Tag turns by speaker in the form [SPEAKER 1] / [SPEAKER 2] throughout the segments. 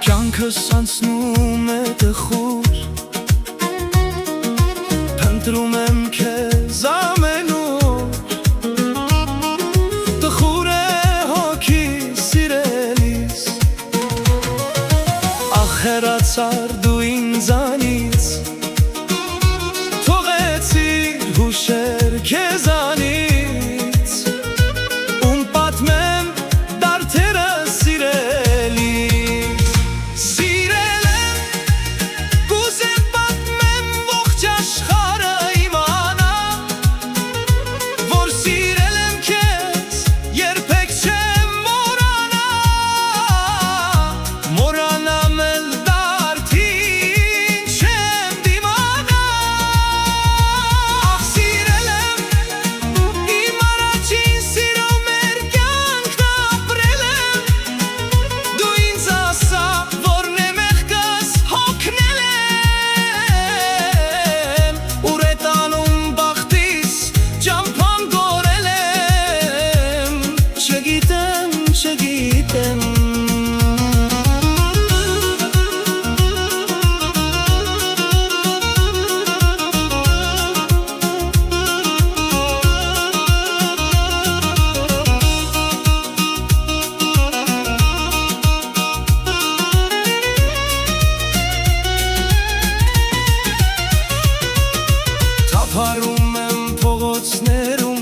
[SPEAKER 1] Կյանքս անցնում է տխուր, փնտրում եմ քեզ ամենուր, տխուր է հոգի սիրելիս, ախ հեռացար դու ինձանից, թողեցիր հուշեր քեզանից, ում պատմեմ դարդերը սիրելիս. Հարում եմ փողոցներում,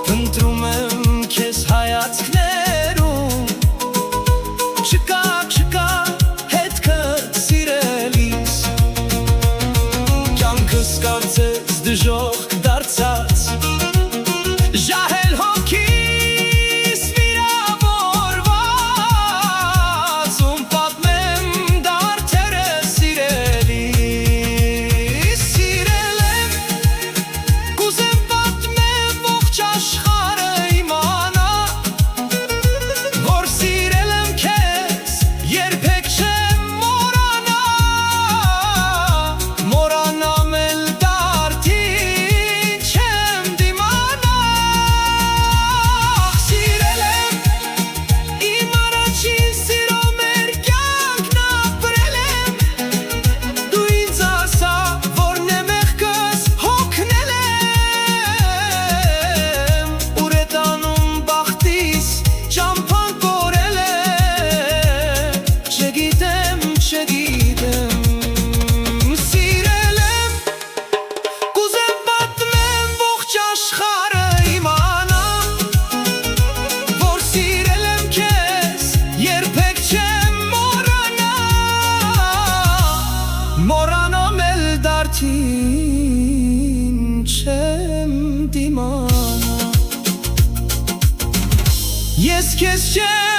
[SPEAKER 1] փնտրում եմ քեզ հայացքներում, չկա հետքդ սիրելիս, կյանքս կարծես դժոխք դարձած, ժահել հոգիս վիրավորված, ում պատմեմ դարդերը սիրելիս. Մորանամ էլ դարդին չեմ դիմանա, ես քեզ չեմ